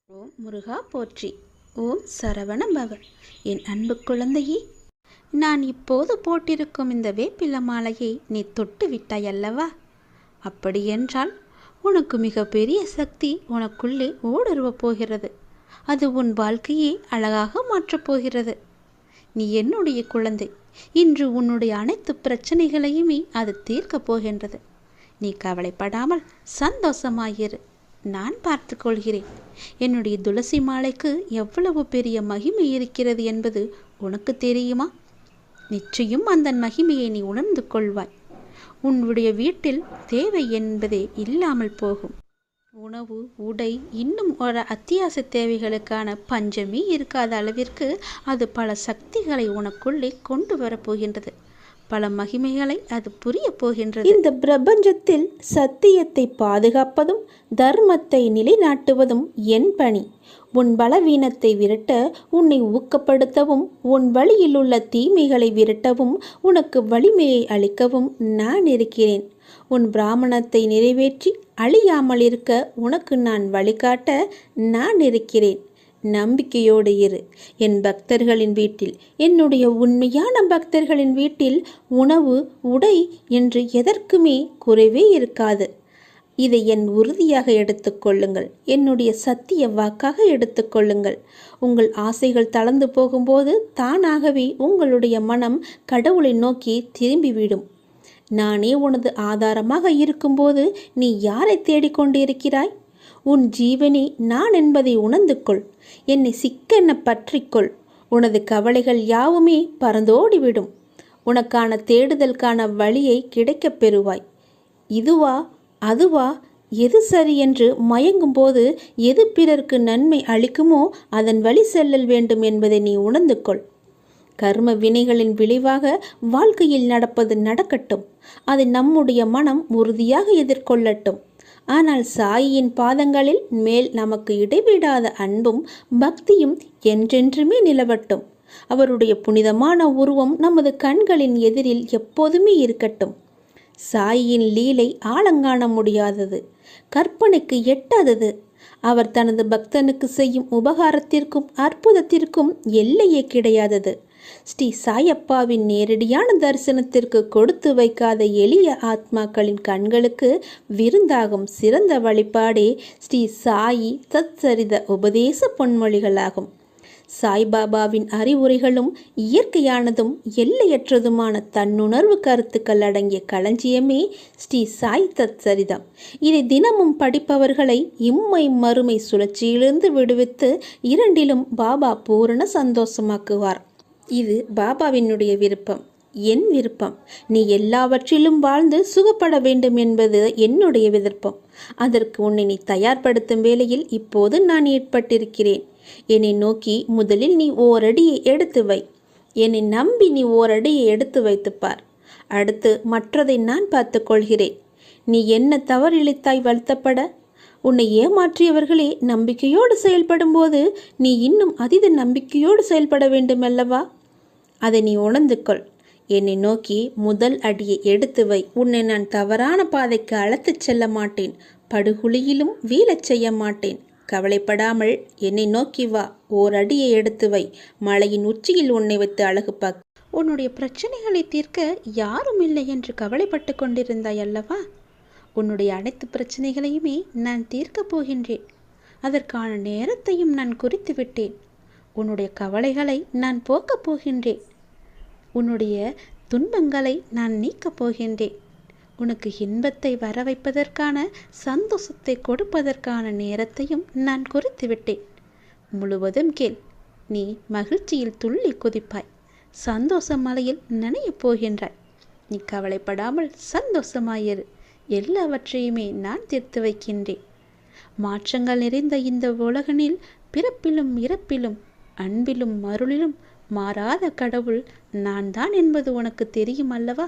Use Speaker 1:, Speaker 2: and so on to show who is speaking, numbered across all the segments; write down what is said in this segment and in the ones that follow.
Speaker 1: ஓம் முருகா போற்றி. ஓம் சரவண பவ. என் அன்பு குழந்தையே, நான் இப்போது போட்டிருக்கும் இந்த வேப்பில மாலையை நீ தொட்டு விட்டாய் அல்லவா? அப்படியென்றால் உனக்கு மிகப்பெரிய சக்தி உனக்குள்ளே ஊடுருவப் போகிறது. அது உன் வாழ்க்கையை அழகாக மாற்றப் போகிறது. நீ என்னுடைய குழந்தை. இன்று உன்னுடைய அனைத்து பிரச்சனைகளையுமே அது தீர்க்கப் போகின்றது. நீ கவலைப்படாமல் சந்தோஷமாயிரு. நான் பார்த்து கொள்கிறேன். என்னுடைய துளசி மாலைக்கு எவ்வளவு பெரிய மகிமை இருக்கிறது என்பது உனக்கு தெரியுமா? நிச்சயம் அந்த மகிமையை நீ உணர்ந்து கொள்வாய். உன்னுடைய வீட்டில் தேவை என்பதே இல்லாமல் போகும். உணவு, உடை, இன்னும் ஒரு அத்தியாவசிய தேவைகளுக்கான பஞ்சமே இருக்காத அளவிற்கு அது பல சக்திகளை உனக்குள்ளே கொண்டு வரப்போகின்றது. பல மகிமைகளை அது புரிய போகின்றது. இந்த பிரபஞ்சத்தில் சத்தியத்தை பாதுகாப்பதும் தர்மத்தை நிலைநாட்டுவதும் என் பணி. உன் பலவீனத்தை விரட்ட, உன்னை ஊக்கப்படுத்தவும், உன் வழியில் உள்ள தீமைகளை விரட்டவும், உனக்கு வலிமையை அளிக்கவும் நான் இருக்கிறேன். உன் பிராமணத்தை நிறைவேற்றி அழியாமல் இருக்க உனக்கு நான் வழிகாட்ட நான் இருக்கிறேன். நம்பிக்கையோடு இரு. என் பக்தர்களின் வீட்டில், என்னுடைய உண்மையான பக்தர்களின் வீட்டில் உணவு, உடை என்று எதற்குமே குறைவே இருக்காது. இதை என் உறுதியாக எடுத்துக்கொள்ளுங்கள். என்னுடைய சத்திய வாக்காக எடுத்துக்கொள்ளுங்கள். உங்கள் ஆசைகள் தளர்ந்து போகும்போது தானாகவே உங்களுடைய மனம் கடவுளை நோக்கி திரும்பிவிடும். நானே உனது ஆதாரமாக இருக்கும்போது நீ யாரை தேடிக்கொண்டிருக்கிறாய்? உன் ஜீவனே நான் என்பதை உணர்ந்து கொள். என்னை சிக்கென பற்றிக்கொள். உனது கவலைகள் யாவுமே பறந்தோடிவிடும். உனக்கான தேடுதலுக்கான வழியை கிடைக்கப் பெறுவாய். இதுவா அதுவா, எது சரி என்று மயங்கும் போது எது பிறருக்கு நன்மை அளிக்குமோ அதன் வழி செல்லல் வேண்டும் என்பதை நீ உணர்ந்து கொள். கர்ம வினைகளின் விளைவாக வாழ்க்கையில் நடப்பது நடக்கட்டும். அதை நம்முடைய மனம் உறுதியாக எதிர்கொள்ளட்டும். ஆனால் சாயியின் பாதங்களில் மேல் நமக்கு இடைவிடாத அன்பும் பக்தியும் என்றென்றுமே நிலவட்டும். அவருடைய புனிதமான உருவம் நமது கண்களின் எதிரில் எப்போதுமே இருக்கட்டும். சாயியின் லீலை ஆழங்காண முடியாதது, கற்பனைக்கு எட்டாதது. அவர் தனது பக்தனுக்கு செய்யும் உபகாரத்திற்கும் அற்புதத்திற்கும் எல்லையே கிடையாதது. ஸ்ரீ சாயப்பாவின் நேரடியான தரிசனத்திற்கு கொடுத்து வைக்காத எளிய ஆத்மாக்களின் கண்களுக்கு விருந்தாகும் சிறந்த வழிபாடே ஸ்ரீ சாயி தத்சரித உபதேச பொன்மொழிகளாகும். சாய்பாபாவின் அறிவுரைகளும் இயற்கையானதும் எல்லையற்றதுமான தன்னுணர்வு கருத்துக்கள் அடங்கிய களஞ்சியமே ஸ்ரீ சாய் தத்சரிதம். இதை தினமும் படிப்பவர்களை இம்மை மறுமை சுழற்சியிலிருந்து விடுவித்து இரண்டிலும் பாபா பூரண சந்தோஷமாக்குவார். இது பாபாவினுடைய விருப்பம், என் விருப்பம். நீ எல்லாவற்றிலும் வாழ்ந்து சுகப்பட வேண்டும் என்பது என்னுடைய விருப்பம். அதற்கு உன்னை நீ தயார்படுத்தும் வேளையில் இப்போது நான் ஏற்பட்டிருக்கிறேன். என்னை நோக்கி முதலில் நீ ஓரடியை எடுத்து வை. என்னை நம்பி நீ ஓரடியை எடுத்து வைத்துப்பார். அடுத்து மற்றதை நான் பார்த்து கொள்கிறேன். நீ என்ன தவறிழைத்தாய் வருத்தப்பட? உன்னை ஏமாற்றியவர்களே நம்பிக்கையோடு செயல்படும் போது நீ இன்னும் அதீத நம்பிக்கையோடு செயல்பட வேண்டும் அல்லவா? அதை நீ உணர்ந்து கொள். என்னை நோக்கி முதல் அடியை எடுத்து வை. உன்னை நான் தவறான பாதைக்கு அழைத்துச் செல்ல மாட்டேன். படுகுழியிலும் வீழச் செய்ய மாட்டேன். கவலைப்படாமல் என்னை நோக்கி வா. ஓர் அடியை எடுத்து வை. மலையின் உச்சியில் உன்னை வைத்து அழகு பார்க்க. உன்னுடைய பிரச்சனைகளை தீர்க்க யாரும் இல்லை என்று கவலைப்பட்டு கொண்டிருந்தாய் அல்லவா? உன்னுடைய அனைத்து பிரச்சனைகளையுமே நான் தீர்க்கப் போகின்றேன். அதற்கான நேரத்தையும் நான் குறித்து விட்டேன். உன்னுடைய கவலைகளை நான் போக்கப் போகின்றேன். உன்னுடைய துன்பங்களை நான் நீக்கப் போகின்றேன். உனக்கு இன்பத்தை வர வைப்பதற்கான, சந்தோஷத்தை கொடுப்பதற்கான நேரத்தையும் நான் குறித்து விட்டேன். முழுவதும் கேள். நீ மகிழ்ச்சியில் துள்ளி குதிப்பாய். சந்தோஷ மலையில் நனையப் போகின்றாய். நீ கவலைப்படாமல் சந்தோஷமாயிரு. எல்லாவற்றையுமே நான் தீர்த்து வைக்கின்றேன். மாற்றங்கள் நிறைந்த இந்த உலகனில் பிறப்பிலும் இறப்பிலும் அன்பிலும் அருளிலும் மாறாத கடவுள் நான் தான் என்பது உனக்கு தெரியும் அல்லவா?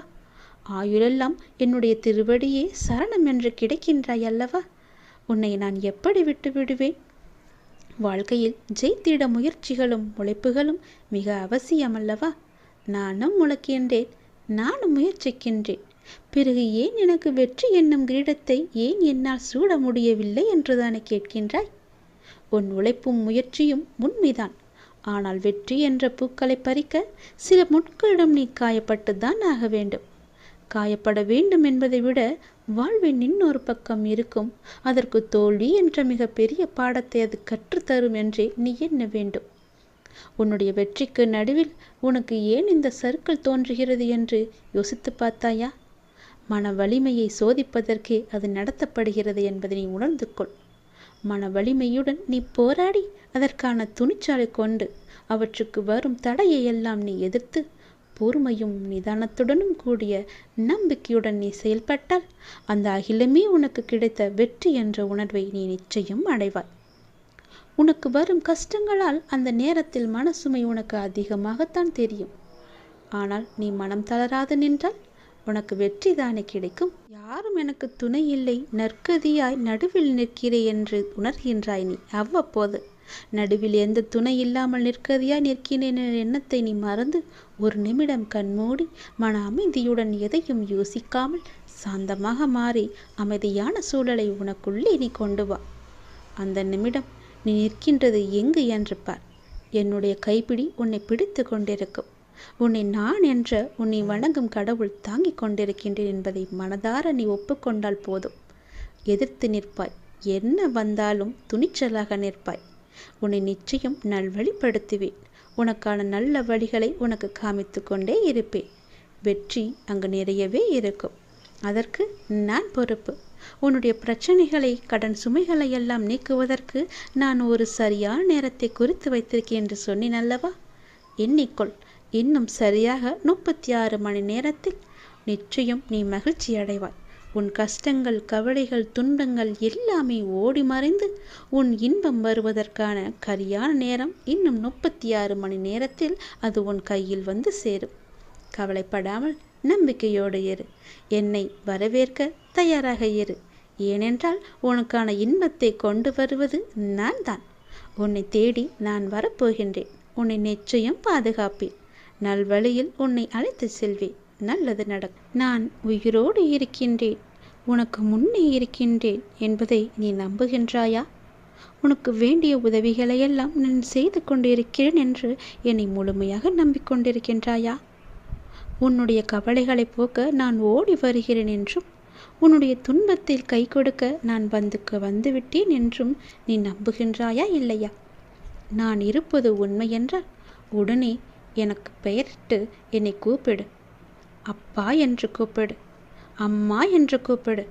Speaker 1: ஆயுளெல்லாம் என்னுடைய திருவடியே சரணம் என்று கிடைக்கின்றாய் அல்லவா? உன்னை நான் எப்படி விட்டு விடுவேன்? வாழ்க்கையில் ஜெயித்திட முயற்சிகளும் உழைப்புகளும் மிக அவசியமல்லவா? நானும் உழைக்கின்றேன், நானும் முயற்சிக்கின்றேன். பிறகு ஏன் எனக்கு வெற்றி என்னும் கிரீடத்தை ஏன் என்னால் சூட முடியவில்லை என்றுதானே கேட்கின்றாய்? உன் உழைப்பும் முயற்சியும் உண்மைதான். ஆனால் வெற்றி என்ற பூக்களை பறிக்க சில முட்களிடம் நீ காயப்பட்டுத்தான் ஆக வேண்டும். காயப்பட வேண்டும் என்பதை விட வாழ்வின் இன்னொரு பக்கம் இருக்கும். அதற்கு தோல்வி என்ற மிக பெரிய பாடத்தை அது கற்றுத்தரும் என்றே நீ எண்ண வேண்டும். உன்னுடைய வெற்றிக்கு நடுவில் உனக்கு ஏன் இந்த சறுக்கல் தோன்றுகிறது என்று யோசித்து பார்த்தாயா? மன வலிமையை சோதிப்பதற்கே அது நடத்தப்படுகிறது என்பதை நீ உணர்ந்து கொள். மன வலிமையுடன் நீ போராடி அதற்கான துணிச்சலை கொண்டு அவற்றுக்கு வரும் தடையை எல்லாம் நீ எதிர்த்து பொறுமையும் நிதானத்துடனும் கூடிய நம்பிக்கையுடன் நீ செயல்பட்டால் அந்த அகிலமே உனக்கு கிடைத்த வெற்றி என்ற உணர்வை நீ நிச்சயம் அடைவாய். உனக்கு வரும் கஷ்டங்களால் அந்த நேரத்தில் மனசுமை உனக்கு அதிகமாகத்தான் தெரியும். ஆனால் நீ மனம் தளராது நின்றால் உனக்கு வெற்றி தானே கிடைக்கும். யாரும் எனக்கு துணை இல்லை, நற்கதியாய் நடுவில் நிற்கிறேன் என்று உணர்கின்றாய் நீ. அவ்வப்போது நடுவில் எந்த துணை இல்லாமல் நிற்கதியாய் நிற்கிறேன் என்ற எண்ணத்தை நீ மறந்து ஒரு நிமிடம் கண்மூடி மன அமைதியுடன் எதையும் யோசிக்காமல் சாந்தமாக மாறி அமைதியான சூழலை உனக்குள்ளே நீ கொண்டு வா. அந்த நிமிடம் நீ நிற்கின்றது எங்கு என்று பார். என்னுடைய கைப்பிடி உன்னை பிடித்து கொண்டிருக்கும். உன்னை நான் என்ற உன்னை வணங்கும் கடவுள் தாங்கிக் கொண்டிருக்கின்றேன் என்பதை மனதார நீ ஒப்புக்கொண்டால் போதும். எதிர்த்து நிற்பாய். என்ன வந்தாலும் துணிச்சலாக நிற்பாய். உன்னை நிச்சயம் நல்வழிப்படுத்துவேன். உனக்கான நல்ல வழிகளை உனக்கு காமித்து கொண்டே இருப்பேன். வெற்றி அங்கு நிறையவே இருக்கும். அதற்கு நான் பொறுப்பு. உன்னுடைய பிரச்சனைகளை, கடன் சுமைகளை எல்லாம் நீக்குவதற்கு நான் ஒரு சரியான நேரத்தை குறித்து வைத்திருக்கேன் என்று சொன்னேன் அல்லவா? எண்ணிக்கொள். இன்னும் சரியாக 36 மணி நேரத்தில் நிச்சயம் நீ மகிழ்ச்சி அடைவாய். உன் கஷ்டங்கள், கவலைகள், துன்பங்கள் எல்லாமே ஓடி மறைந்து உன் இன்பம் வருவதற்கான சரியான நேரம் இன்னும் 36 மணி நேரத்தில் அது உன் கையில் வந்து சேரும். கவலைப்படாமல் நம்பிக்கையோடு இரு. என்னை வரவேற்க தயாராக இரு. ஏனென்றால் உனக்கான இன்பத்தை கொண்டு வருவது நான் தான். உன்னை தேடி நான் வரப்போகின்றேன். உன்னை நிச்சயம் பாதுகாப்பேன். நல்வழியில் உன்னை அழைத்து செல்வேன். நல்லது நடக்கும். நான் உயிரோடு இருக்கின்றேன், உனக்கு முன்னே இருக்கின்றேன் என்பதை நீ நம்புகின்றாயா? உனக்கு வேண்டிய உதவிகளையெல்லாம் நான் செய்து கொண்டிருக்கிறேன் என்று என்னை முழுமையாக நம்பிக்கொண்டிருக்கின்றாயா? உன்னுடைய கவலைகளை போக்க நான் ஓடி வருகிறேன் என்றும் உன்னுடைய துன்பத்தில் கை கொடுக்க நான் வந்துவிட்டேன் என்றும் நீ நம்புகின்றாயா இல்லையா? நான் இருப்பது உண்மை என்றால் உடனே எனக்கு பெயரிட்டு என்னை கூப்பிடு. அப்பா என்று கூப்பிடு. அம்மா என்று கூப்பிடு.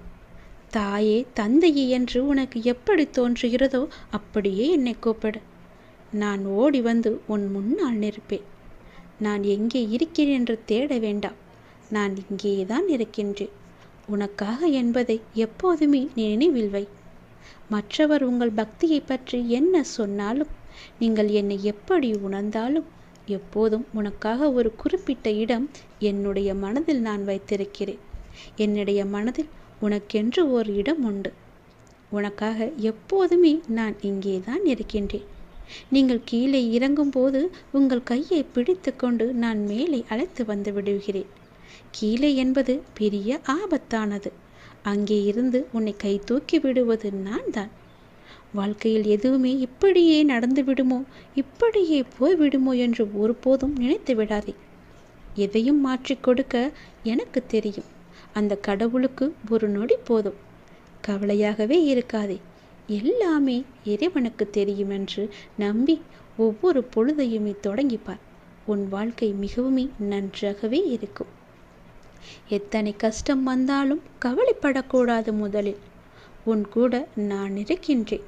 Speaker 1: தாயே, தந்தையே என்று உனக்கு எப்படி தோன்றுகிறதோ அப்படியே என்னை கூப்பிடு. நான் ஓடி வந்து உன் முன்னால் நிற்பேன். நான் எங்கே இருக்கிறேன் என்று தேட வேண்டாம். நான் இங்கேதான் இருக்கின்றேன் உனக்காக என்பதை எப்போதுமே நீ நினைவில் வை. மற்றவர் உங்கள் பக்தியை பற்றி என்ன சொன்னாலும், நீங்கள் என்னை எப்படி உணர்ந்தாலும், எப்போதும் உனக்காக ஒரு குறிப்பிட்ட இடம் என்னுடைய மனதில் நான் வைத்திருக்கிறேன். என்னுடைய மனதில் உனக்கென்று ஒரு இடம் உண்டு. உனக்காக எப்போதுமே நான் இங்கே தான் இருக்கின்றேன். நீங்கள் கீழே இறங்கும்போது உங்கள் கையை பிடித்து கொண்டு நான் மேலே அழைத்து வந்து விடுகிறேன். கீழே என்பது பெரிய ஆபத்தானது. அங்கே இருந்து உன்னை கை தூக்கி விடுவது நான் தான். வாழ்க்கையில் எதுவுமே இப்படியே நடந்து விடுமோ, இப்படியே போய்விடுமோ என்று ஒருபோதும் நினைத்து விடாதே. எதையும் மாற்றிக் கொடுக்க எனக்கு தெரியும். அந்த கடவுளுக்கு ஒரு நொடி போதும். கவலையாகவே இருக்காதே. எல்லாமே இறைவனுக்கு தெரியும் என்று நம்பி ஒவ்வொரு பொழுதையுமே தொடங்கிப்பார். உன் வாழ்க்கை மிகவும் நன்றாகவே இருக்கும். எத்தனை கஷ்டம் வந்தாலும் கவலைப்படக்கூடாது. முதலில் உன் கூட நான் இருக்கின்றேன்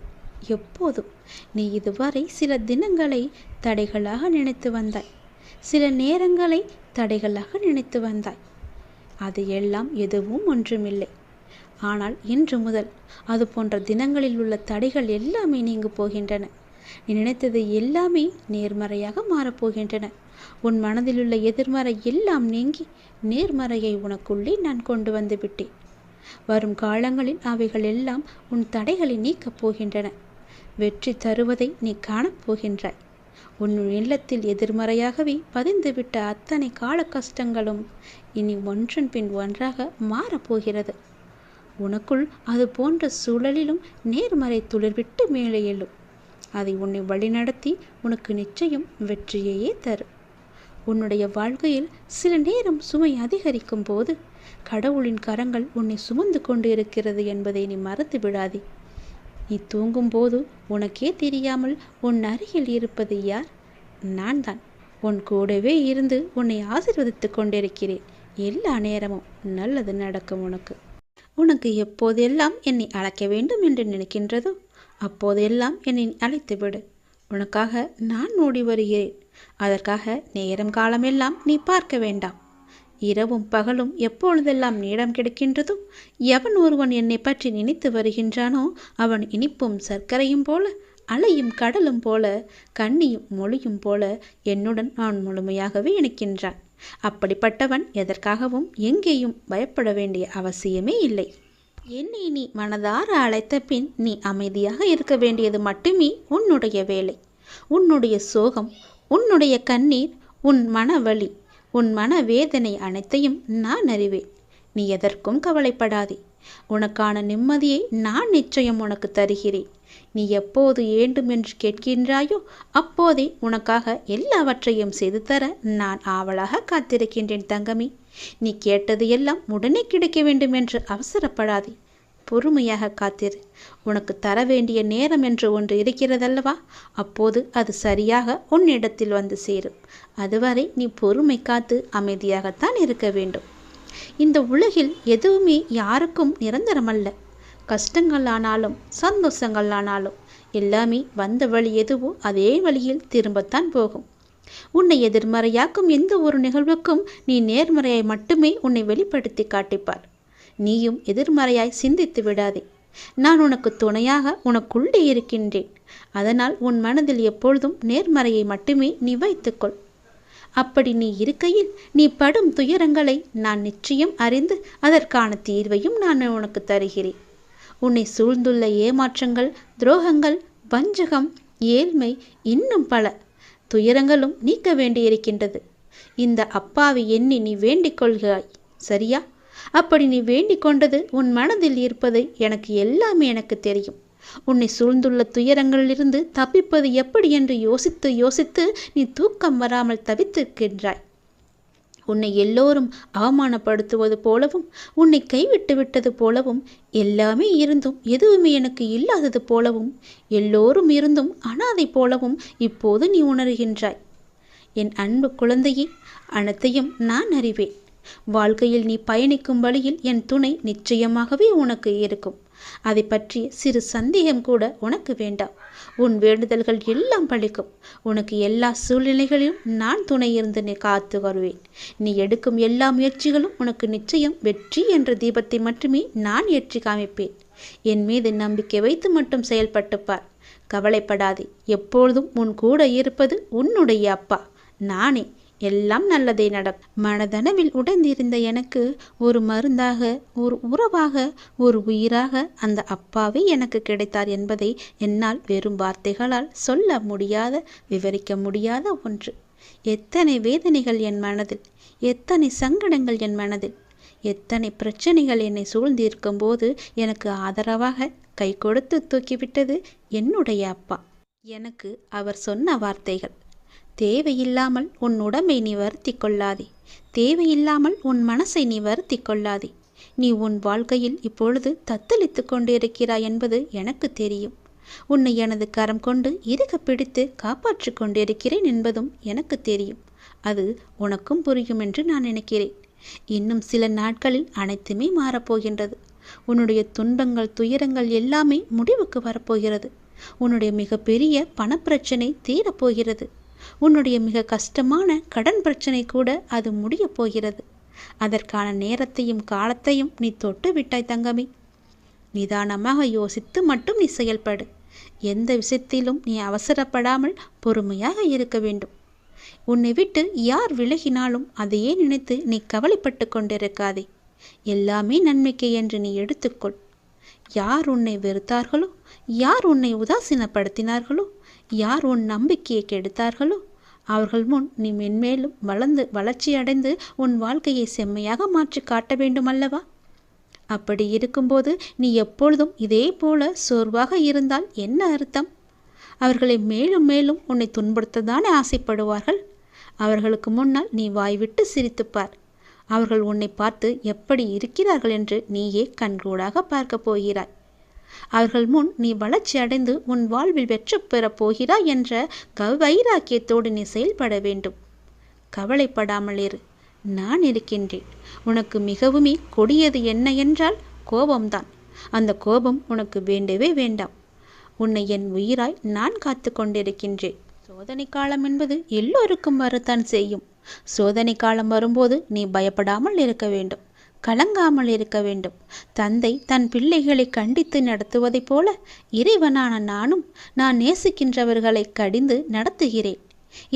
Speaker 1: எப்போதும். நீ இதுவரை சில தினங்களை தடைகளாக நினைத்து வந்தாய். சில நேரங்களை தடைகளாக நினைத்து வந்தாய். அது எல்லாம் எதுவும் ஒன்றுமில்லை. ஆனால் இன்று முதல் அது போன்ற தினங்களில் உள்ள தடைகள் எல்லாமே நீங்கு போகின்றன. நீ நினைத்தது எல்லாமே நேர்மறையாக மாறப்போகின்றன. உன் மனதில் உள்ள எதிர்மறை எல்லாம் நீங்கி நேர்மறையை உனக்குள்ளே நான் கொண்டு வந்து விட்டேன். வரும் காலங்களில் அவைகள் எல்லாம் உன் தடைகளை நீக்கப் போகின்றன. வெற்றி தருவதை நீ காணப்போகின்றாய். உன் இல்லத்தில் எதிர்மறையாகவே பதிந்துவிட்ட அத்தனை கால கஷ்டங்களும் இனி ஒன்றன் பின் ஒன்றாக மாறப்போகிறது. உனக்குள் அது போன்ற சூழலிலும் நேர்மறை துளிர்விட்டு மேலே எழும். அதை உன்னை வழிநடத்தி உனக்கு நிச்சயம் வெற்றியையே தரும். உன்னுடைய வாழ்க்கையில் சில நேரம் சுமை அதிகரிக்கும் போது கடவுளின் கரங்கள் உன்னை சுமந்து கொண்டு இருக்கிறது என்பதை நீ மறந்து விடாதே. நீ தூங்கும் போது உனக்கே தெரியாமல் உன் அருகில் இருப்பது யார்? நான் தான். உன் கூடவே இருந்து உன்னை ஆசீர்வதித்து கொண்டிருக்கிறேன். எல்லா நேரமும் நல்லது நடக்கும். உனக்கு எப்போதெல்லாம் என்னை அழைக்க வேண்டும் என்று நினைக்கின்றதோ அப்போதெல்லாம் என்னை அழைத்து விடு. உனக்காக நான் ஓடி வருகிறேன். அதற்காக நேரம் காலமெல்லாம் நீ பார்க்க வேண்டாம். இரவும் பகலும் எப்பொழுதெல்லாம் நேரம் கிடைக்கின்றதோ எவன் ஒருவன் என்னை பற்றி நினைத்து வருகின்றானோ அவன் இனிப்பும் சர்க்கரையும் போல, அலையும் கடலும் போல, கண்ணியும் மொழியும் போல என்னுடன் அவன் முழுமையாகவே இணைக்கின்றான். அப்படிப்பட்டவன் எதற்காகவும் எங்கேயும் பயப்பட வேண்டிய அவசியமே இல்லை. என்னை நீ மனதார அழைத்த பின் நீ அமைதியாக இருக்க வேண்டியது மட்டுமே உன்னுடைய வேலை. உன்னுடைய சோகம், உன்னுடைய கண்ணீர், உன் மனவலி, உன் மனவேதனை அனைத்தையும் நான் அறிவேன். நீ எதற்கும் கவலைப்படாதே. உனக்கான நிம்மதியை நான் நிச்சயம் உனக்கு தருகிறேன். நீ எப்போது வேண்டும் என்று கேட்கின்றாயோ அப்போதே உனக்காக எல்லாவற்றையும் செய்து தர நான் ஆவலாக காத்திருக்கின்றேன் தங்கமி. நீ கேட்டது எல்லாம் உடனே கிடைக்க வேண்டும் என்று அவசரப்படாதே. பொறுமையாக காத்திரு. உனக்கு தர வேண்டிய நேரம் என்று ஒன்று இருக்கிறதல்லவா, அப்போது அது சரியாக உன்னிடத்தில் வந்து சேரும். அதுவரை நீ பொறுமை காத்து அமைதியாகத்தான் இருக்க வேண்டும். இந்த உலகில் எதுவுமே யாருக்கும் நிரந்தரமல்ல. கஷ்டங்கள் ஆனாலும் சந்தோஷங்கள் ஆனாலும் எல்லாமே வந்த வழி எதுவோ அதே வழியில் திரும்பத்தான் போகும். உன்னை எதிர்மறையாக்கும் எந்த ஒரு நிகழ்வுக்கும் நீ நேர்மறையாய் மட்டுமே உன்னை வெளிப்படுத்தி காட்டிப்பார். நீயும் எதிர்மறையாய் சிந்தித்து விடாதே. நான் உனக்கு துணையாக உனக்குள்ளே இருக்கின்றேன். அதனால் உன் மனதில் எப்பொழுதும் நேர்மறையை மட்டுமே நீ வைத்துக்கொள். அப்படி நீ இருக்கையில் நீ படும் துயரங்களை நான் நிச்சயம் அறிந்து அதற்கான தீர்வையும் நான் உனக்கு தருகிறேன். உன்னை சூழ்ந்துள்ள ஏமாற்றங்கள், துரோகங்கள், வஞ்சகம், ஏழ்மை, இன்னும் பல துயரங்களும் நீக்க வேண்டியிருக்கின்றது. இந்த அப்பாவை எண்ணி நீ வேண்டிக் கொள்கிறாய், சரியா? அப்படி நீ வேண்டிக் கொண்டது உன் மனதில் இருப்பது எல்லாமே எனக்கு தெரியும். உன்னை சூழ்ந்துள்ள துயரங்களிலிருந்து தப்பிப்பது எப்படி என்று யோசித்து யோசித்து நீ தூக்கம் வராமல் தவித்திருக்கின்றாய். உன்னை எல்லோரும் அவமானப்படுத்துவது போலவும், உன்னை கைவிட்டு விட்டது போலவும், எல்லாமே இருந்தும் எதுவுமே எனக்கு இல்லாதது போலவும், எல்லோரும் இருந்தும் அனாதை போலவும் இப்போது நீ உணர்கின்றாய். என் அன்பு குழந்தையே, அனைத்தையும் நான் அறிவேன். வாழ்க்கையில் நீ பயணிக்கும் வழியில் என் துணை நிச்சயமாகவே உனக்கு இருக்கும். அதை பற்றி சிறு சந்தேகம் கூட உனக்கு வேண்டாம். உன் வேண்டுதல்கள் எல்லாம் பழிக்கும். உனக்கு எல்லா சூழ்நிலைகளிலும் நான் துணை இருந்து நீ காத்து வருவேன். நீ எடுக்கும் எல்லா முயற்சிகளும் உனக்கு நிச்சயம் வெற்றி என்ற தீபத்தை மட்டுமே நான் ஏற்றி காமிப்பேன். என் மீது நம்பிக்கை வைத்து மட்டும் செயல்பட்டு பார். கவலைப்படாதே. எப்பொழுதும் உன் கூட இருப்பது உன்னுடைய அப்பா நானே. எல்லாம் நல்லதே நடக்கும். மனதனவில் உடைந்திருந்த எனக்கு ஒரு மருந்தாக, ஒரு உறவாக, ஒரு உயிராக அந்த அப்பாவே எனக்கு கிடைத்தார் என்பதை என்னால் வெறும் வார்த்தைகளால் சொல்ல முடியாத, விவரிக்க முடியாத ஒன்று. எத்தனை வேதனைகள் என் மனதில், எத்தனை சங்கடங்கள் என் மனதில், எத்தனை பிரச்சனைகள் என்னை சூழ்ந்திருக்கும் போது எனக்கு ஆதரவாக கை கொடுத்து தூக்கிவிட்டது என்னுடைய அப்பா. எனக்கு அவர் சொன்ன வார்த்தைகள்: தேவையில்லாமல் உன் உடம்பை நீ வருத்தி கொள்ளாதே. தேவையில்லாமல் உன் மனசை நீ வருத்தி கொள்ளாதே. நீ உன் வாழ்க்கையில் இப்பொழுது தத்தளித்து கொண்டிருக்கிறாய் என்பது எனக்கு தெரியும். உன்னை எனது கரம் கொண்டு இறுக பிடித்து காப்பாற்றி கொண்டிருக்கிறேன் என்பதும் எனக்கு தெரியும். அது உனக்கும் புரியும் என்று நான் நினைக்கிறேன். இன்னும் சில நாட்களில் அனைத்துமே மாறப்போகின்றது. உன்னுடைய துன்பங்கள், துயரங்கள் எல்லாமே முடிவுக்கு வரப்போகிறது. உன்னுடைய மிகப்பெரிய பணப்பிரச்சனை தீரப்போகிறது. உன்னுடைய மிக கஷ்டமான கடன் பிரச்சனை கூட அது முடியப் போகிறது. அதற்கான நேரத்தையும் காலத்தையும் நீ தொட்டு விட்டாய் தங்கமி. நிதானமாக யோசித்து மட்டும் நீ செயல்படு. எந்த விஷயத்திலும் நீ அவசரப்படாமல் பொறுமையாக இருக்க வேண்டும். உன்னை விட்டு யார் விலகினாலும் அதையே நினைத்து நீ கவலைப்பட்டு கொண்டிருக்காதே. எல்லாமே நன்மைக்கு என்று நீ எடுத்துக்கொள். யார் உன்னை வெறுத்தார்களோ, யார் உன்னை உதாசீனப்படுத்தினார்களோ, யார் உன் நம்பிக்கையை கெடுத்தார்களோ அவர்கள் முன் நீ மென்மேலும் வளர்ச்சியடைந்து உன் வாழ்க்கையை செம்மையாக மாற்றி காட்ட வேண்டுமல்லவா? அப்படி இருக்கும்போது நீ எப்பொழுதும் இதே போல சோர்வாக இருந்தால் என்ன அர்த்தம்? அவர்களை மேலும் மேலும் உன்னை துன்புறுத்தத்தானே ஆசைப்படுவார்கள். அவர்களுக்கு முன்னால் நீ வாய்விட்டு சிரித்துப்பார். அவர்கள் உன்னை பார்த்து எப்படி இருக்கிறார்கள் என்று நீயே கண்கூடாக பார்க்க போகிறாய். அவர்கள் முன் நீ வளர்ச்சி அடைந்து உன் வாழ்வில் வெற்றி பெறப் போகிறாய் என்ற வைராக்கியத்தோடு நீ செயல்பட வேண்டும். கவலைப்படாமல் இரு, நான் இருக்கின்றேன். உனக்கு மிகவுமே கொடியது என்ன என்றால் கோபம்தான். அந்த கோபம் உனக்கு வேண்டவே வேண்டாம். உன்னை என் உயிராய் நான் காத்து கொண்டிருக்கின்றேன். சோதனை காலம் என்பது எல்லோருக்கும் வரத்தான் செய்யும். சோதனை காலம் வரும்போது நீ பயப்படாமல் இருக்க வேண்டும், கலங்காமல் இருக்க வேண்டும். தந்தை தன் பிள்ளைகளை கண்டித்து நடத்துவதைப் போல இறைவனான நானும் நான் நேசிக்கின்றவர்களை கடிந்து நடத்துகிறேன்.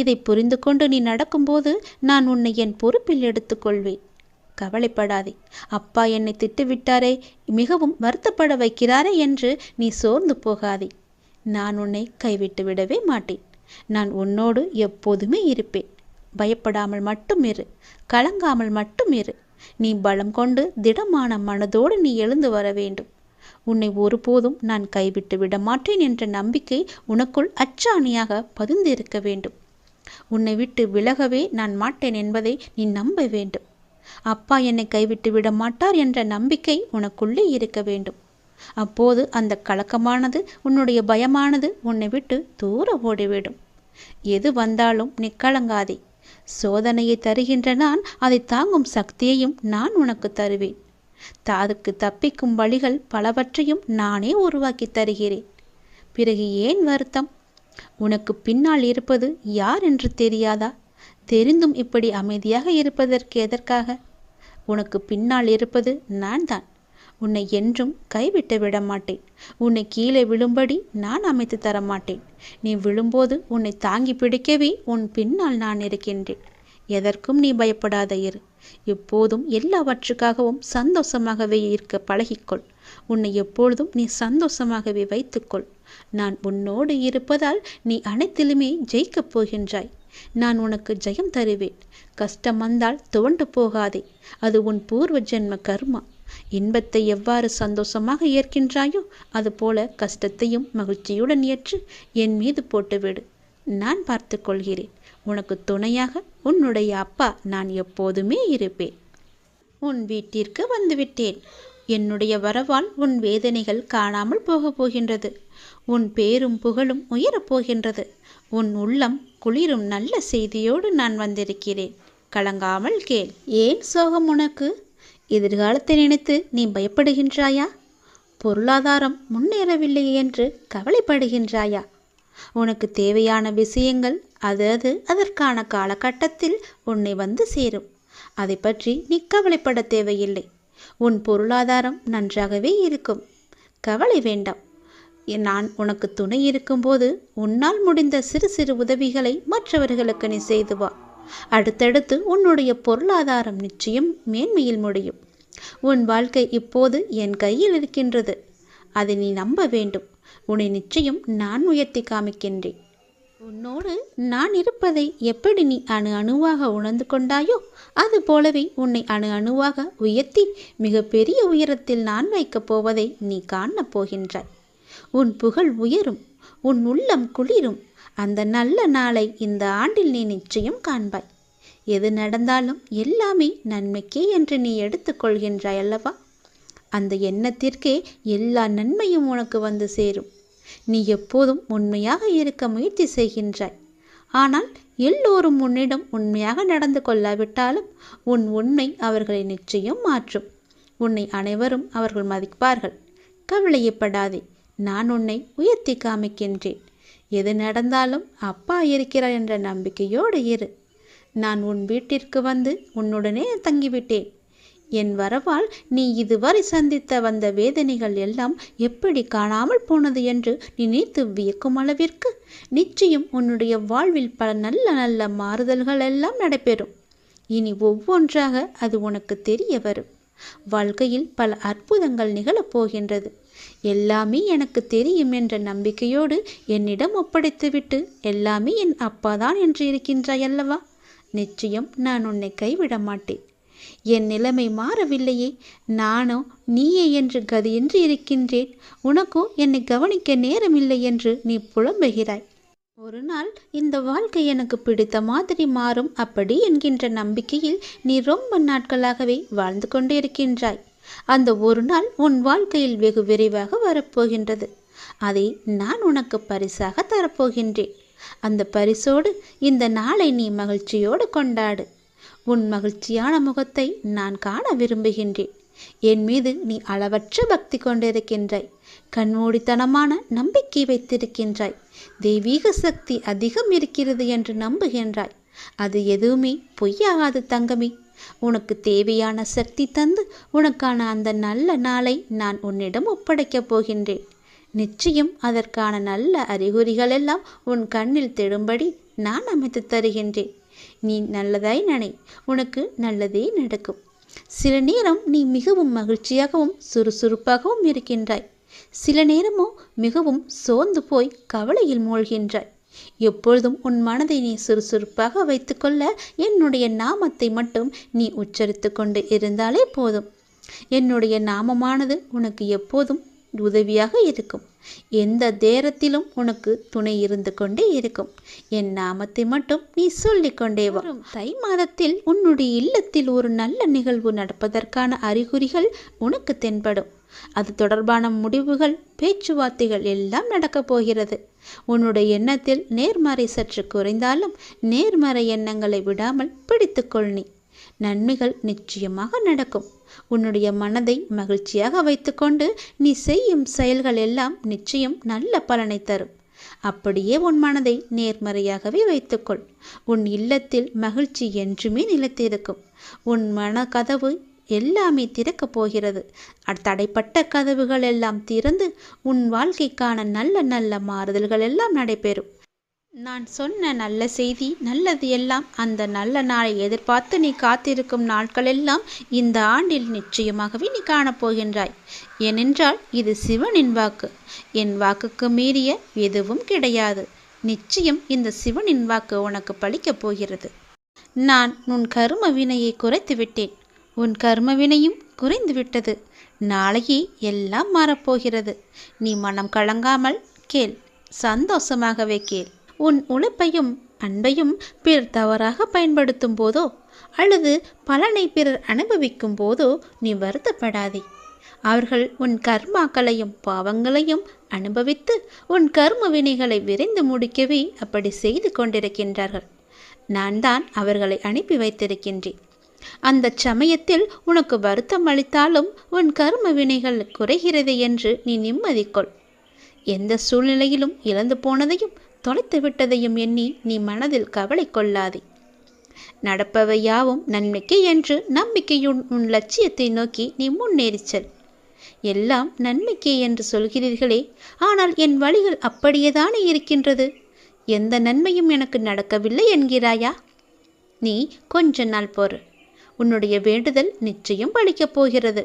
Speaker 1: இதை புரிந்து கொண்டு நீ நடக்கும்போது நான் உன்னை என் பொறுப்பில் எடுத்துக்கொள்வேன். கவலைப்படாதே. அப்பா என்னை திட்டுவிட்டாரே, மிகவும் வருத்தப்பட வைக்கிறாரே என்று நீ சோர்ந்து போகாதே. நான் உன்னை கைவிட்டு விடவே மாட்டேன். நான் உன்னோடு எப்போதுமே இருப்பேன். பயப்படாமல் மட்டும் இரு, கலங்காமல் மட்டும் இரு. நீ பலம் கொண்டு திடமான மனதோடு நீ எழுந்து வர வேண்டும். உன்னை ஒருபோதும் நான் கைவிட்டு விட மாட்டேன் என்ற நம்பிக்கை உனக்குள் அச்சாணியாக பதிந்திருக்க வேண்டும். உன்னை விட்டு விலகவே நான் மாட்டேன் என்பதை நீ நம்ப வேண்டும். அப்பா என்னை கைவிட்டு விட மாட்டார் என்ற நம்பிக்கை உனக்குள்ளே இருக்க வேண்டும். அப்போது அந்த கலக்கமானது, உன்னுடைய பயமானது உன்னை விட்டு தூர ஓடிவிடும். எது வந்தாலும் நீ கலங்காதே. சோதனையை தருகின்ற நான் அதை தாங்கும் சக்தியையும் நான் உனக்கு தருவேன். அதுக்கு தப்பிக்கும் வழிகள் பலவற்றையும் நானே உருவாக்கி தருகிறேன். பிறகு ஏன் வருத்தம்? உனக்கு பின்னால் இருப்பது யார் என்று தெரியாதா? தெரிந்தும் இப்படி அமைதியாக இருப்பதற்கு எதற்காக? உனக்கு பின்னால் இருப்பது நான் தான். உன்னை என்றும் கைவிட்டு விட மாட்டேன். உன்னை கீழே விழும்படி நான் அமைத்து தர மாட்டேன். நீ விழும்போது உன்னை தாங்கி பிடிக்கவே உன் பின்னால் நான் இருக்கின்றேன். எதற்கும் நீ பயப்படாத இரு. எப்போதும் எல்லாவற்றுக்காகவும் சந்தோஷமாகவே இருக்க பழகிக்கொள். உன்னை எப்பொழுதும் நீ சந்தோஷமாகவே வைத்துக்கொள். நான் உன்னோடு இருப்பதால் நீ அனைத்திலுமே ஜெயிக்கப் போகின்றாய். நான் உனக்கு ஜெயம் தருவேன். கஷ்டம் வந்தால் துவண்டு போகாதே. அது உன் பூர்வ ஜென்ம கர்மா. இன்பத்தை எவ்வாறு சந்தோஷமாக ஏற்கின்றாயோ அதுபோல கஷ்டத்தையும் மகிழ்ச்சியுடன் ஏற்று என் மீது போட்டுவிடு. நான் பார்த்து கொள்கிறேன். உனக்கு துணையாக உன்னுடைய அப்பா நான் எப்போதுமே இருப்பேன். உன் வீட்டிற்கு வந்துவிட்டேன். என்னுடைய வரவால் உன் வேதனைகள் காணாமல் போகப் போகின்றது. உன் பேரும் புகழும் உயரப் போகின்றது. உன் உள்ளம் குளிரும் நல்ல செய்தியோடு நான் வந்திருக்கிறேன். கலங்காமல் கேள். ஏன் சோகம் உனக்கு? எதிர்காலத்தை நினைத்து நீ பயப்படுகின்றாயா? பொருளாதாரம் முன்னேறவில்லை என்று கவலைப்படுகின்றாயா? உனக்கு தேவையான விஷயங்கள் அதற்கான காலகட்டத்தில் உன்னை வந்து சேரும். அதை பற்றி நீ கவலைப்பட தேவையில்லை. உன் பொருளாதாரம் நன்றாகவே இருக்கும். கவலை வேண்டாம். நான் உனக்கு துணை இருக்கும்போது உன்னால் முடிந்த சிறு சிறு உதவிகளை மற்றவர்களுக்கு நீ செய்து வா. அடுத்தடுத்து உன்னுடைய பொருளாதாரம் நிச்சயம் மேன்மையில் முடியும். உன் வாழ்க்கை இப்போது என் கையில் இருக்கின்றது. அதை நீ நம்ப வேண்டும். உன்னை நிச்சயம் நான் உயர்த்தி காமிக்கின்றேன். உன்னோடு நான் இருப்பதை எப்படி நீ அணு அணுவாக உணர்ந்து கொண்டாயோ அது போலவே உன்னை அணு அணுவாக உயர்த்தி மிகப்பெரிய உயரத்தில் நான் வைக்கப் போவதை நீ காணப் போகின்றாய். உன் புகழ் உயரும். உன் உள்ளம் குளிரும். அந்த நல்ல நாளை இந்த ஆண்டில் நீ நிச்சயம் காண்பாய். எது நடந்தாலும் எல்லாமே நன்மைக்கே என்று நீ எடுத்துக்கொள்கின்றாய் அல்லவா? அந்த எண்ணத்திற்கே எல்லா நன்மையும் உனக்கு வந்து சேரும். நீ எப்போதும் உண்மையாக இருக்க முயற்சி செய்கின்றாய். ஆனால் எல்லோரும் உன்னிடம் உண்மையாக நடந்து கொள்ளாவிட்டாலும் உன் உண்மை அவர்களை நிச்சயம் மாற்றும். உன்னை அனைவரும் அவர்கள் மதிப்பார்கள். கவலையப்படாதே. நான் உன்னை உயர்த்தி காமிக்கின்றேன். எது நடந்தாலும் அப்பா இருக்கிறார் என்ற நம்பிக்கையோடு இரு. நான் உன் வீட்டிற்கு வந்து உன்னுடனே தங்கிவிட்டேன். என் வரவால் நீ இதுவரை சந்தித்த வந்த வேதனைகள் எல்லாம் எப்படி காணாமல் போனது என்று நினைத்து வியக்கும் அளவிற்கு நிச்சயம் உன்னுடைய வாழ்வில் பல நல்ல நல்ல மாறுதல்கள் எல்லாம் நடைபெறும். இனி ஒவ்வொன்றாக அது உனக்கு தெரிய வரும். வாழ்க்கையில் பல அற்புதங்கள் நிகழப்போகின்றது. எல்லாமே எனக்கு தெரியும் என்ற நம்பிக்கையோடு என்னிடம் ஒப்படைத்துவிட்டு எல்லாமே என் அப்பாதான் என்று இருக்கின்றாய் அல்லவா? நிச்சயம் நான் உன்னை கைவிட மாட்டேன். என் நிலைமை மாறவில்லையே. நானோ நீயே என்று கதியின்றி இருக்கின்றேன். உனக்கோ என்னை கவனிக்க நேரமில்லை என்று நீ புலம்புகிறாய். ஒரு நாள் இந்த வாழ்க்கை எனக்கு பிடித்த மாதிரி மாறும் அப்படி என்கின்ற நம்பிக்கையில் நீ ரொம்ப நாட்களாகவே வாழ்ந்து கொண்டே இருக்கின்றாய். அந்த ஒரு நாள் உன் வாழ்க்கையில் வெகு விரைவாக வரப்போகின்றது. அதை நான் உனக்கு பரிசாக தரப்போகின்றேன். அந்த பரிசோடு இந்த நாளை நீ மகிழ்ச்சியோடு கொண்டாடு. உன் மகிழ்ச்சியான முகத்தை நான் காண விரும்புகின்றேன். என் மீது நீ அளவற்ற பக்தி கொண்டிருக்கின்றாய். கண்மூடித்தனமான நம்பிக்கை வைத்திருக்கின்றாய். தெய்வீக சக்தி அதிகம் இருக்கிறது என்று நம்புகின்றாய். அது எதுவுமே பொய்யாகாது தங்கமே. உனக்கு தேவையான சக்தி தந்து உனக்கான அந்த நல்ல நாளை நான் உன்னிடம் ஒப்படைக்கப் போகின்றேன். நிச்சயம் அதற்கான நல்ல அறிகுறிகள் எல்லாம் உன் கண்ணில் தெழும்படி நான் அமைத்து தருகின்றேன். நீ நல்லதாய் நினை, உனக்கு நல்லதே நடக்கும். சில நேரம் நீ மிகவும் மகிழ்ச்சியாகவும் சுறுசுறுப்பாகவும் இருக்கின்றாய். சில நேரமோ மிகவும் சோர்ந்து போய் கவலையில் மூழ்கின்றாய். எப்பொழுதும் உன் மனதை நீ சுறுசுறுப்பாக வைத்துக்கொள்ள என்னுடைய நாமத்தை மட்டும் நீ உச்சரித்து கொண்டு இருந்தாலே போதும். என்னுடைய நாமமானது உனக்கு எப்போதும் உதவியாக இருக்கும். எந்த நேரத்திலும் உனக்கு துணை இருந்து கொண்டே இருக்கும். என் நாமத்தை மட்டும் நீ சொல்லிக்கொண்டே வரும். தை மாதத்தில் உன்னுடைய இல்லத்தில் ஒரு நல்ல நிகழ்வு நடப்பதற்கான அறிகுறிகள் உனக்கு தென்படும். அது தொடர்பான முடிவுகள், பேச்சுவார்த்தைகள் எல்லாம் நடக்கப் போகிறது. உன்னுடைய எண்ணத்தில் நேர்மறை சற்று குறைந்தாலும் நேர்மறை எண்ணங்களை விடாமல் பிடித்துக்கொள். நீ நன்மைகள் நிச்சயமாக நடக்கும். உன்னுடைய மனதை மகிழ்ச்சியாக வைத்துக்கொண்டு நீ செய்யும் செயல்கள் எல்லாம் நிச்சயம் நல்ல பலனை தரும். அப்படியே உன் மனதை நேர்மறையாகவே வைத்துக்கொள். உன் இல்லத்தில் மகிழ்ச்சி என்றுமே நிலைத்திருக்கும். உன் மன கதவு எல்லாமே திறக்கப் போகிறது. தடைப்பட்ட கதவுகள் எல்லாம் திறந்து உன் வாழ்க்கைக்கான நல்ல நல்ல மாறுதல்கள் எல்லாம் நடைபெறும். நான் சொன்ன நல்ல செய்தி, நல்லது எல்லாம் அந்த நல்ல நாளை எதிர்பார்த்து நீ காத்திருக்கும் நாட்களெல்லாம் இந்த ஆண்டில் நிச்சயமாகவே நீ காணப்போகின்றாய். ஏனென்றால் இது சிவனின் வாக்கு. என் வாக்குக்கு மீறிய எதுவும் கிடையாது. நிச்சயம் இந்த சிவனின் வாக்கு உனக்கு பலிக்கப் போகிறது. நான் உன் கர்ம வினையை குறைத்து விட்டேன். உன் கர்ம வினையும் குறைந்து விட்டது. நாளையே எல்லாம் மாறப்போகிறது. நீ மனம் கலங்காமல் கேள், சந்தோஷமாகவே கேள். உன் உழைப்பையும் அன்பையும் பிறர் தவறாக பயன்படுத்தும் போதோ அல்லது பலனை பிறர் அனுபவிக்கும் போதோ நீ வருத்தப்படாதே. அவர்கள் உன் கர்மாக்களையும் பாவங்களையும் அனுபவித்து உன் கர்ம வினைகளை விரைந்து முடிக்கவே அப்படி செய்து கொண்டிருக்கின்றார்கள். நான் தான் அவர்களை அனுப்பி வைத்திருக்கின்றேன். அந்த சமயத்தில் உனக்கு வருத்தம் அளித்தாலும் உன் கர்ம வினைகள் குறைகிறது என்று நீ நிம்மதி கொள். எந்த சூழ்நிலையிலும் இழந்து போனதையும் தொலைத்து விட்டதையும் எண்ணி நீ மனதில் கவலை கொள்ளாதே. நடப்பவை யாவும் நன்மைக்கு என்று நம்பிக்கையுன் உன் லட்சியத்தை நோக்கி நீ முன்னேறிச்சல். எல்லாம் நன்மைக்கே என்று சொல்கிறீர்களே, ஆனால் என் வழிகள் அப்படியேதானே இருக்கின்றது. எந்த நன்மையும் எனக்கு நடக்கவில்லை என்கிறாயா? நீ கொஞ்ச நாள் பொறு. உன்னுடைய வேண்டுதல் நிச்சயம் பலிக்கப் போகிறது.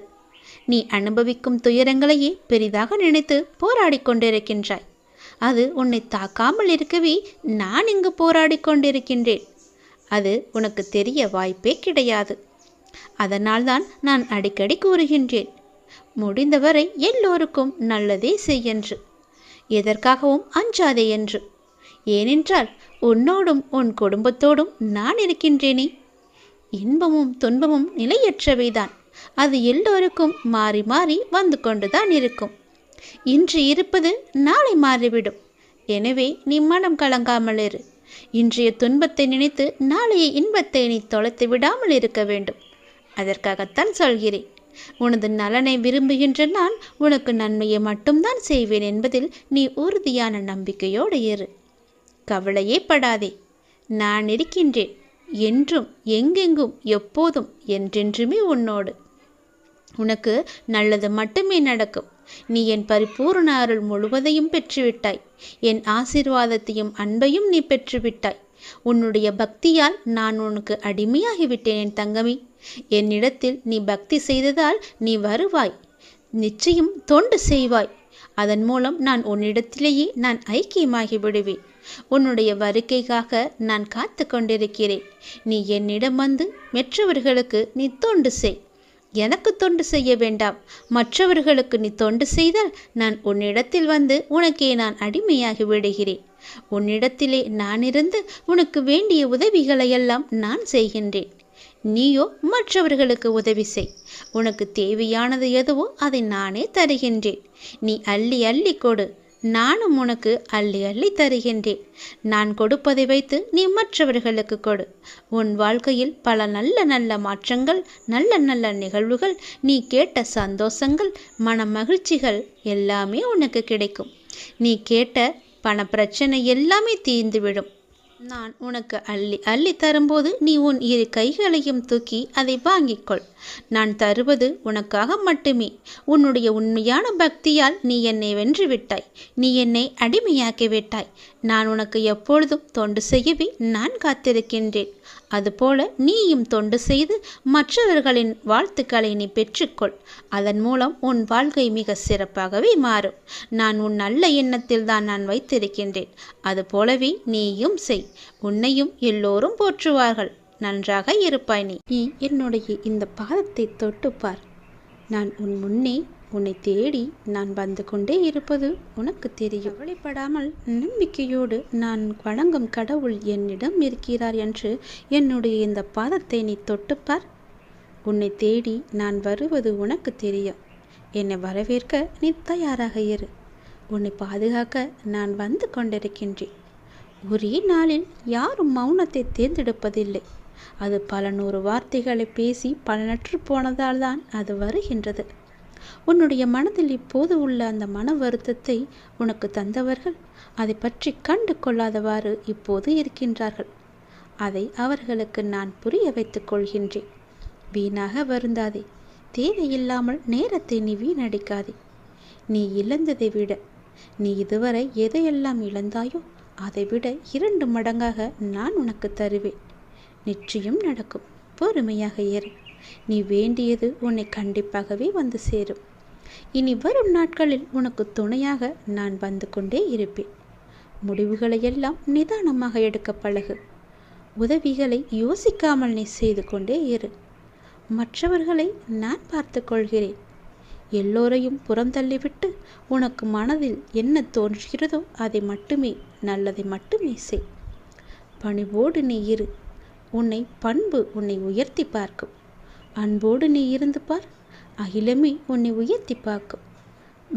Speaker 1: நீ அனுபவிக்கும் துயரங்களையே பெரிதாக நினைத்து போராடி கொண்டிருக்கின்றாய். அது உன்னை தாக்காமல் இருக்கவே நான் இங்கு போராடி கொண்டிருக்கின்றேன். அது உனக்கு தெரிய வாய்ப்பே கிடையாது. அதனால்தான் நான் அடிக்கடி கூறுகின்றேன், முடிந்தவரை எல்லோருக்கும் நல்லதே செய்யென்று, எதற்காகவும் அஞ்சாதே என்று. ஏனென்றால் உன்னோடும் உன் குடும்பத்தோடும் நான் இருக்கின்றேனே. இன்பமும் துன்பமும் நிலையற்றவைதான். அது எல்லோருக்கும் மாறி மாறி வந்து கொண்டுதான் இருக்கும். இன்று இருப்பது நாளை மாறிவிடும். எனவே நீ மனம் கலங்காமல் இரு. இன்றைய துன்பத்தை நினைத்து நாளைய இன்பத்தை நீ தொலைத்து விடாமல் இருக்க வேண்டும். அதற்காகத்தான் சொல்கிறேன். உனது நலனை விரும்புகின்ற நான் உனக்கு நன்மையை மட்டும்தான் செய்வேன் என்பதில் நீ உறுதியான நம்பிக்கையோடு இரு. கவலையே படாதே. நான் இருக்கின்றேன். என்றும் எங்கெங்கும் எப்போதும் என்றென்றுமே உன்னோடு. உனக்கு நல்லது மட்டுமே நடக்கும். நீ என் பரிபூர்ண அருள் முழுவதையும் பெற்றுவிட்டாய். என் ஆசீர்வாதத்தையும் அன்பையும் நீ பெற்றுவிட்டாய். உன்னுடைய பக்தியால் நான் உனக்கு அடிமையாகிவிட்டேன் என் தங்கமே. என்னிடத்தில் நீ பக்தி செய்ததால் நீ வருவாய். நிச்சயம் தொண்டு செய்வாய். அதன் மூலம் நான் உன்னிடத்திலேயே நான் ஐக்கியமாகி விடுவேன். உன்னுடைய வருகைக்காக நான் காத்து கொண்டிருக்கிறேன். நீ என்னிடம் வந்து மற்றவர்களுக்கு நீ தொண்டு செய். எனக்கு தொண்டு செய்ய வேண்டாம். மற்றவர்களுக்கு நீ தொண்டு செய்தால் நான் உன்னிடத்தில் வந்து உனக்கே நான் அடிமையாகி விடுகிறேன். உன்னிடத்திலே நான் இருந்து உனக்கு வேண்டிய உதவிகளையெல்லாம் நான் செய்கின்றேன். நீயோ மற்றவர்களுக்கு உதவி செய். உனக்கு தேவையானது எதுவோ அதை நானே தருகின்றேன். நீ அள்ளி அள்ளி கொடு, நானும் உனக்கு அள்ளி அள்ளி தருகின்றேன். நான் கொடுப்பதை வைத்து நீ மற்றவர்களுக்கு கொடு. உன் வாழ்க்கையில் பல நல்ல நல்ல மாற்றங்கள், நல்ல நல்ல நிகழ்வுகள், நீ கேட்ட சந்தோஷங்கள், மன மகிழ்ச்சிகள் எல்லாமே உனக்கு கிடைக்கும். நீ கேட்ட பண பிரச்சனை எல்லாமே தீர்ந்துவிடும். நான் உனக்கு அள்ளி அள்ளி தரும்போது நீ உன் இரு கைகளையும் தூக்கி அதை வாங்கிக்கொள். நான் தருவது உனக்காக மட்டுமே. உன்னுடைய உண்மையான பக்தியால் நீ என்னை வென்று விட்டாய். நீ என்னை அடிமையாக்கி விட்டாய். நான் உனக்கு எப்பொழுதும் தொண்டு செய்யவே நான் காத்திருக்கின்றேன். அதுபோல நீயும் தொண்டு செய்து மற்றவர்களின் வாழ்த்துக்களை நீ பெற்றுக்கொள். அதன் மூலம் உன் வாழ்க்கை மிக சிறப்பாகவே மாறும். நான் உன் நல்ல எண்ணத்தில் தான் நான் வைத்திருக்கின்றேன். அதுபோலவே நீயும் செய். உன்னையும் எல்லோரும் போற்றுவார்கள். நன்றாக இருப்பாய். நீ என்னுடைய இந்த பாதத்தை தொட்டுப்பார். நான் உன் முன்னே உன்னை தேடி நான் வந்து கொண்டே இருப்பது உனக்கு தெரியும். கவலைப்படாமல் நம்பிக்கையோடு நான் வணங்கும் கடவுள் என்னிடம் இருக்கிறார் என்று என்னுடைய இந்த பாதத்தை நீ தொட்டுப்பார். உன்னை தேடி நான் வருவது உனக்கு தெரியும். என்னை வரவேற்க நீ தயாராக இரு. உன்னை பாதுகாக்க நான் வந்து கொண்டிருக்கின்றேன். ஒரே நாளில் யாரும் மௌனத்தை தேர்ந்தெடுப்பதில்லை. அது பல நூறு வார்த்தைகளை பேசி பலனற்று போனதால் தான் அது வருகின்றது. உன்னுடைய மனதில் இப்போது உள்ள அந்த மன வருத்தத்தை உனக்கு தந்தவர்கள் அதை பற்றி கண்டு கொள்ளாதவாறு இப்போது இருக்கின்றார்கள். அதை அவர்களுக்கு நான் புரிய வைத்துக் கொள்கின்றேன். வீணாக வருந்தாதே. தேவையில்லாமல் நேரத்தை நீ வீணடிக்காதே. நீ இழந்ததை விட, நீ இதுவரை எதையெல்லாம் இழந்தாயோ அதை விட 2 மடங்காக நான் உனக்கு தருவேன். நிச்சயம் நடக்கும். பொறுமையாக இரு. நீ வேண்டியது உன்னை கண்டிப்பாகவே வந்து சேரும். இனி வரும் நாட்களில் உனக்கு துணையாக நான் வந்து கொண்டே இருப்பேன். முடிவுகளை எல்லாம் நிதானமாக எடுக்க பழகு. உதவிகளை யோசிக்காமல் நீ செய்து கொண்டே இரு. மற்றவர்களை நான் பார்த்து கொள்கிறேன். எல்லோரையும் புறந்தள்ளிவிட்டு உனக்கு மனதில் என்ன தோன்றுகிறதோ அதை மட்டுமே, நல்லதை மட்டுமே செய். பணிவோடு நீ இரு. உன்னை பண்பு உன்னை உயர்த்தி பார்க்கும். அன்போடு நீ இருந்து பார். அகிலமே உன்னை உயர்த்தி பார்க்கும்.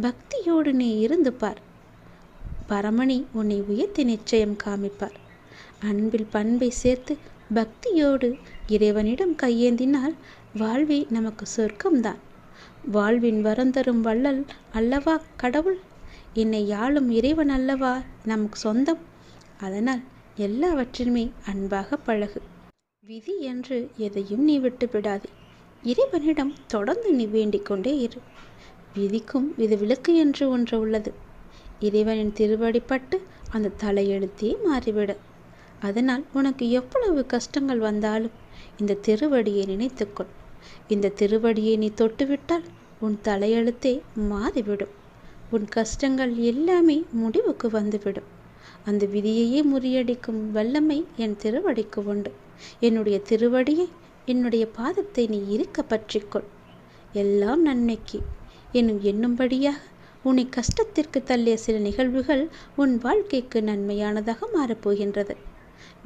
Speaker 1: பக்தியோடு நீ இருந்து பார். பரமணி உன்னை உயர்த்தி நிச்சயம் காமிப்பார். அன்பில் பண்பை சேர்த்து பக்தியோடு இறைவனிடம் கையேந்தினால் வாழ்வே நமக்கு சொர்க்கம்தான். வாழ்வின் வரந்தரும் வள்ளல் அல்லவா கடவுள். என்னை யாழும் இறைவன் அல்லவா நமக்கு சொந்தம். அதனால் எல்லாவற்றிலுமே அன்பாக பழகு. விதி என்று எதையும் நீ விட்டு விடாதே. இறைவனிடம் தொடர்ந்து நீ வேண்டிக் கொண்டே இரு. விதிக்கும் விதிவிலக்கு என்று ஒன்று உள்ளது. இறைவனின் திருவடிப்பட்டு அந்த தலையெழுத்தே மாறிவிட. அதனால் உனக்கு எவ்வளவு கஷ்டங்கள் வந்தாலும் இந்த திருவடியை நினைத்துக்கொள். இந்த திருவடியை நீ தொட்டுவிட்டால் உன் தலையெழுத்தே மாறிவிடும். உன் கஷ்டங்கள் எல்லாமே முடிவுக்கு வந்துவிடும். அந்த விதியையே முறியடிக்கும் வல்லமை என் திருவடிக்கு உண்டு. என்னுடைய திருவடியை, என்னுடைய பாதத்தை நீ இருக்க பற்றிக்கொள். எல்லாம் நன்மைக்கு எண்ணும்படியாக உன்னை கஷ்டத்திற்கு தள்ளிய சில நிகழ்வுகள் உன் வாழ்க்கைக்கு நன்மையானதாக மாறப்போகின்றது.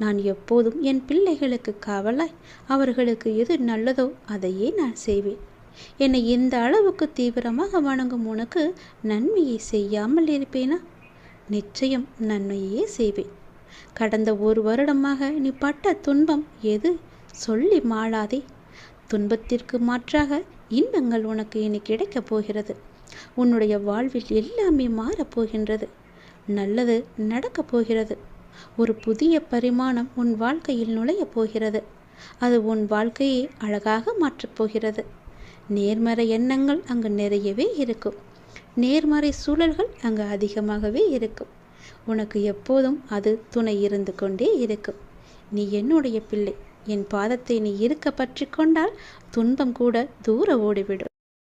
Speaker 1: நான் எப்போதும் என் பிள்ளைகளுக்கு காவலாய் அவர்களுக்கு எது நல்லதோ அதையே நான் செய்வேன். என்னை இந்த அளவுக்கு தீவிரமாக வணங்கும் உனக்கு நன்மையை செய்யாமல் இருப்பேனா? நிச்சயம் நன்மையே செய்வேன். கடந்த 1 வருடமாக நீ பட்ட துன்பம் எது சொல்லி மாளாதே. துன்பத்திற்கு மாற்றாக இன்பங்கள் உனக்கு இனி கிடைக்கப் போகிறது. உன்னுடைய வாழ்வில் எல்லாமே மாறப்போகின்றது. நல்லது நடக்கப் போகிறது. ஒரு புதிய பரிமாணம் உன் வாழ்க்கையில் நுழையப் போகிறது. அது உன் வாழ்க்கையை அழகாக மாற்றப் போகிறது. நேர்மறை எண்ணங்கள் அங்கு நிறையவே இருக்கும். நேர்மறை சூழல்கள் அங்கு அதிகமாகவே இருக்கும். உனக்கு எப்போதும் அது துணை இருந்து கொண்டே இருக்கும். நீ என்னுடைய பிள்ளை. என் பாதத்தை நீ இருக்க பற்றி கொண்டால் துன்பம் கூட தூர ஓடிவிடும்.